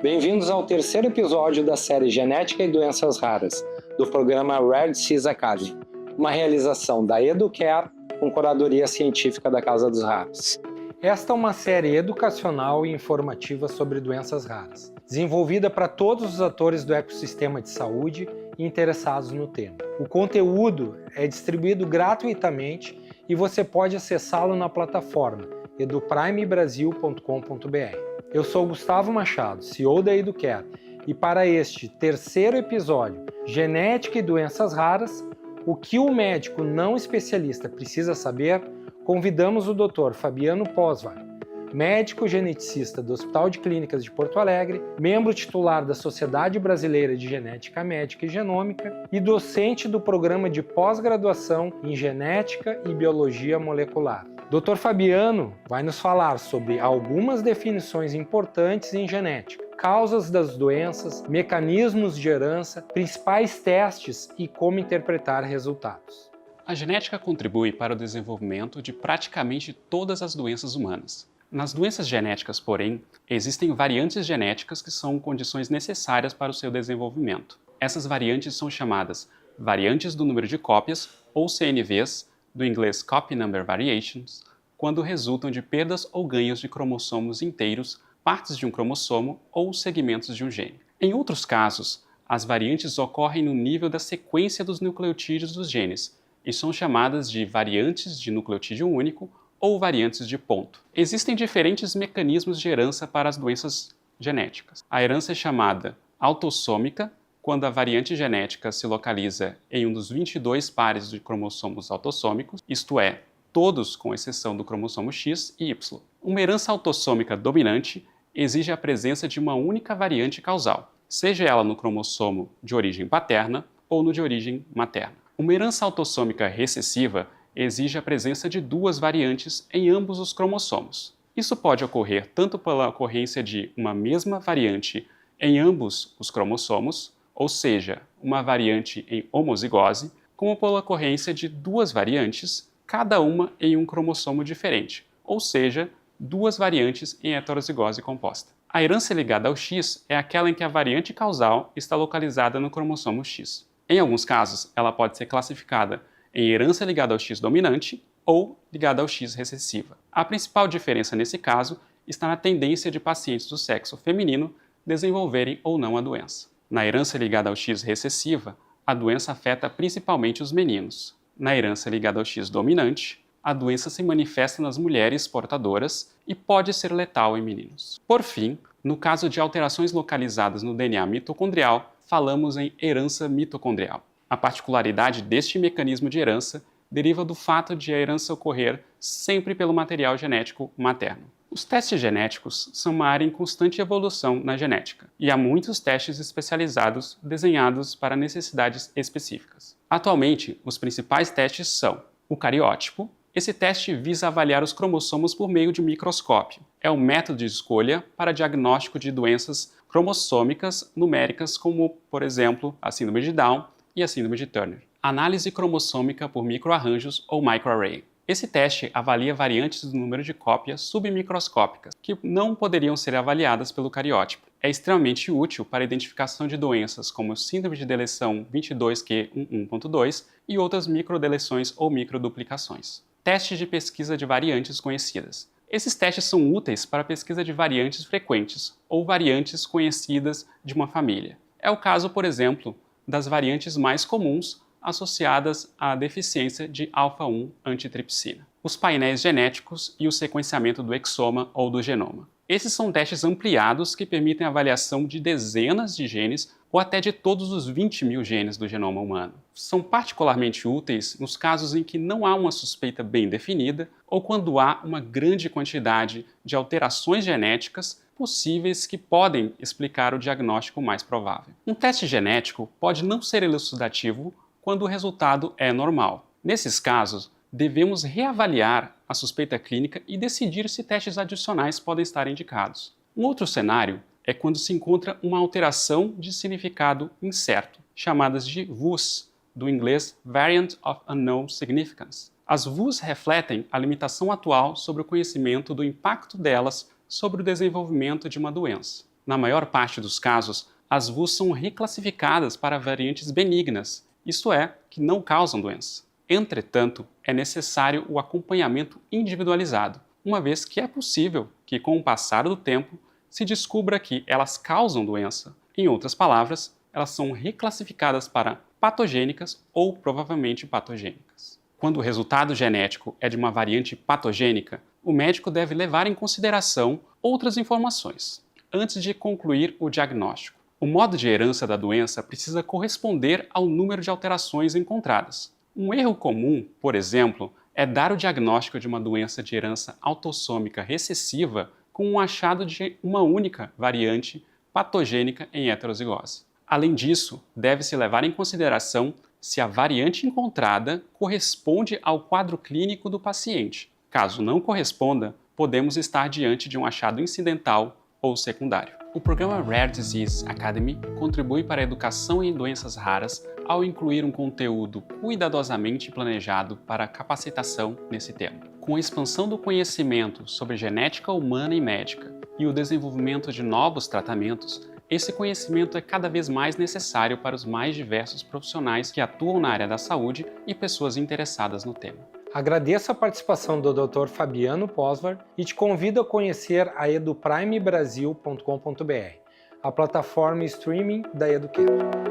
Bem-vindos ao terceiro episódio da série Genética e Doenças Raras, do programa Rare Disease Academy, uma realização da Educare com curadoria científica da Casa dos Raros. Esta é uma série educacional e informativa sobre doenças raras, desenvolvida para todos os atores do ecossistema de saúde e interessados no tema. O conteúdo é distribuído gratuitamente e você pode acessá-lo na plataforma eduprimebrasil.com.br. Eu sou Gustavo Machado, CEO da Educare, e para este terceiro episódio, Genética e Doenças Raras, o que o médico não especialista precisa saber, convidamos o Dr. Fabiano Posvar, médico geneticista do Hospital de Clínicas de Porto Alegre, membro titular da Sociedade Brasileira de Genética Médica e Genômica e docente do programa de pós-graduação em Genética e Biologia Molecular. Dr. Fabiano vai nos falar sobre algumas definições importantes em genética, causas das doenças, mecanismos de herança, principais testes e como interpretar resultados. A genética contribui para o desenvolvimento de praticamente todas as doenças humanas. Nas doenças genéticas, porém, existem variantes genéticas que são condições necessárias para o seu desenvolvimento. Essas variantes são chamadas variantes do número de cópias, ou CNVs, do inglês Copy Number Variations, quando resultam de perdas ou ganhos de cromossomos inteiros, partes de um cromossomo ou segmentos de um gene. Em outros casos, as variantes ocorrem no nível da sequência dos nucleotídeos dos genes e são chamadas de variantes de nucleotídeo único ou variantes de ponto. Existem diferentes mecanismos de herança para as doenças genéticas. A herança é chamada autossômica, quando a variante genética se localiza em um dos 22 pares de cromossomos autossômicos, isto é, todos com exceção do cromossomo X e Y. Uma herança autossômica dominante exige a presença de uma única variante causal, seja ela no cromossomo de origem paterna ou no de origem materna. Uma herança autossômica recessiva exige a presença de duas variantes em ambos os cromossomos. Isso pode ocorrer tanto pela ocorrência de uma mesma variante em ambos os cromossomos, ou seja, uma variante em homozigose, como pela ocorrência de duas variantes, cada uma em um cromossomo diferente, ou seja, duas variantes em heterozigose composta. A herança ligada ao X é aquela em que a variante causal está localizada no cromossomo X. Em alguns casos, ela pode ser classificada em herança ligada ao X dominante ou ligada ao X recessiva. A principal diferença nesse caso está na tendência de pacientes do sexo feminino desenvolverem ou não a doença. Na herança ligada ao X recessiva, a doença afeta principalmente os meninos. Na herança ligada ao X dominante, a doença se manifesta nas mulheres portadoras e pode ser letal em meninos. Por fim, no caso de alterações localizadas no DNA mitocondrial, falamos em herança mitocondrial. A particularidade deste mecanismo de herança deriva do fato de a herança ocorrer sempre pelo material genético materno. Os testes genéticos são uma área em constante evolução na genética, e há muitos testes especializados desenhados para necessidades específicas. Atualmente, os principais testes são o cariótipo. Esse teste visa avaliar os cromossomos por meio de microscópio. É um método de escolha para diagnóstico de doenças cromossômicas numéricas como, por exemplo, a síndrome de Down e a síndrome de Turner. Análise cromossômica por microarranjos ou microarray. Esse teste avalia variantes do número de cópias submicroscópicas, que não poderiam ser avaliadas pelo cariótipo. É extremamente útil para a identificação de doenças como síndrome de deleção 22q11.2 e outras microdeleções ou microduplicações. Testes de pesquisa de variantes conhecidas. Esses testes são úteis para a pesquisa de variantes frequentes ou variantes conhecidas de uma família. É o caso, por exemplo, das variantes mais comuns associadas à deficiência de alfa-1 antitripsina, os painéis genéticos e o sequenciamento do exoma ou do genoma. Esses são testes ampliados que permitem a avaliação de dezenas de genes ou até de todos os 20 mil genes do genoma humano. São particularmente úteis nos casos em que não há uma suspeita bem definida ou quando há uma grande quantidade de alterações genéticas possíveis que podem explicar o diagnóstico mais provável. Um teste genético pode não ser elucidativo quando o resultado é normal. Nesses casos, devemos reavaliar a suspeita clínica e decidir se testes adicionais podem estar indicados. Um outro cenário é quando se encontra uma alteração de significado incerto, chamadas de VUS, do inglês Variant of Unknown Significance. As VUS refletem a limitação atual sobre o conhecimento do impacto delas sobre o desenvolvimento de uma doença. Na maior parte dos casos, as VUs são reclassificadas para variantes benignas, isto é, que não causam doença. Entretanto, é necessário o acompanhamento individualizado, uma vez que é possível que, com o passar do tempo, se descubra que elas causam doença. Em outras palavras, elas são reclassificadas para patogênicas ou provavelmente patogênicas. Quando o resultado genético é de uma variante patogênica, o médico deve levar em consideração outras informações antes de concluir o diagnóstico. O modo de herança da doença precisa corresponder ao número de alterações encontradas. Um erro comum, por exemplo, é dar o diagnóstico de uma doença de herança autossômica recessiva com um achado de uma única variante patogênica em heterozigose. Além disso, deve-se levar em consideração se a variante encontrada corresponde ao quadro clínico do paciente. Caso não corresponda, podemos estar diante de um achado incidental ou secundário. O programa Rare Disease Academy contribui para a educação em doenças raras ao incluir um conteúdo cuidadosamente planejado para a capacitação nesse tema. Com a expansão do conhecimento sobre genética humana e médica e o desenvolvimento de novos tratamentos, esse conhecimento é cada vez mais necessário para os mais diversos profissionais que atuam na área da saúde e pessoas interessadas no tema. Agradeço a participação do Dr. Fabiano Posvar e te convido a conhecer a eduprimebrasil.com.br, a plataforma streaming da EduCare.